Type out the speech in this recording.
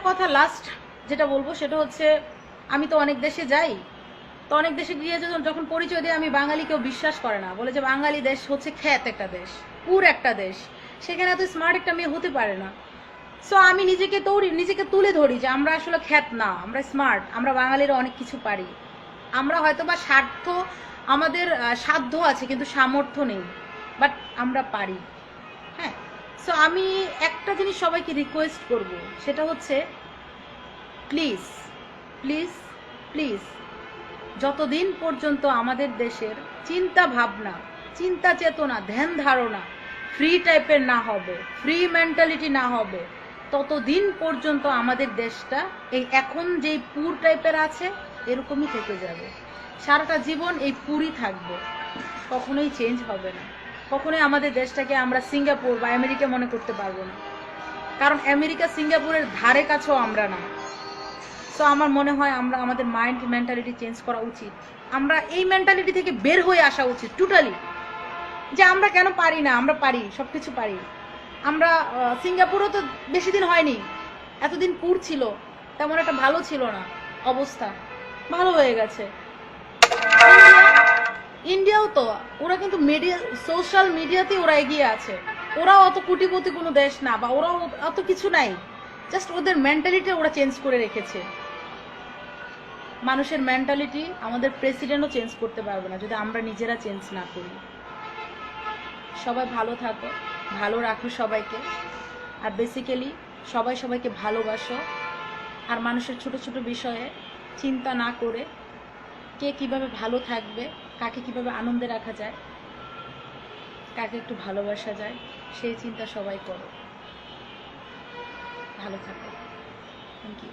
কথা লাস্ট যেটা বলবো সেটা হচ্ছে, আমি তো অনেক দেশে যাই, তো অনেক দেশে গিয়ে যখন পরিচয় দিয়ে আমি বাঙালি, কেউ বিশ্বাস করে না, বলে যে বাঙালি দেশ হচ্ছে খ্যাত একটা দেশ, পুর একটা দেশ, সেখানে এত স্মার্ট একটা মেয়ে হতে পারে না। সো আমি নিজেকে তুলে ধরি যে আমরা আসলে খ্যাত না, আমরা স্মার্ট, আমরা বাঙালিরা অনেক কিছু পারি। আমরা হয়তো বা আমাদের সাধ্য আছে কিন্তু সামর্থ্য নেই, বাট আমরা পারি। হ্যাঁ, সো আমি একটা জিনিস সবাইকে রিকোয়েস্ট করব, সেটা হচ্ছে প্লিজ প্লিজ প্লিজ, যতদিন পর্যন্ত আমাদের দেশের চিন্তা ভাবনা, চিন্তা চেতনা, ধ্যান ধারণা ফ্রি টাইপের না হবে, ফ্রি মেন্টালিটি না হবে, ততদিন পর্যন্ত আমাদের দেশটা এই এখন যেই পুর টাইপের আছে এরকমই থেকে যাবে। সারাটা জীবন এই পুরই থাকবে, কখনোই চেঞ্জ হবে না। কখনোই আমাদের দেশটাকে আমরা সিঙ্গাপুর বা আমেরিকা মনে করতে পারবো না, কারণ আমেরিকা সিঙ্গাপুরের ধারে কাছেও আমরা না। সো আমার মনে হয় আমরা আমাদের মাইন্ড মেন্টালিটি চেঞ্জ করা উচিত। আমরা এই মেন্টালিটি থেকে বের হয়ে আসা উচিত টোটালি, যে আমরা কেন পারি না, আমরা পারি, সব কিছু পারি। আমরা সিঙ্গাপুরও তো বেশি দিন হয়নি, এতদিন পুর ছিল, তেমন একটা ভালো ছিল না অবস্থা, ভালো হয়ে গেছে। ইন্ডিয়াও তো, ওরা কিন্তু সোশ্যাল মিডিয়াতে ওরা এগিয়ে আছে। ওরাও অত কোটিপতি কোনো দেশ না, বা ওরাও অত কিছু নাই, জাস্ট ওদের মেন্টালিটি ওরা চেঞ্জ করে রেখেছে। মানুষের মেন্টালিটি আমাদের প্রেসিডেন্টও চেঞ্জ করতে পারবে না যদি আমরা নিজেরা চেঞ্জ না করি। সবাই ভালো থাকো, ভালো রাখো সবাইকে, আর বেসিক্যালি সবাই সবাইকে ভালোবাসো। আর মানুষের ছোট ছোট বিষয়ে চিন্তা না করে কে কিভাবে ভালো থাকবে, কাকে কিভাবে আনন্দে রাখা যায়, কাকে একটু ভালোবাসা যায়, সেই চিন্তা সবাই করো। ভালো থাকো। Thank you.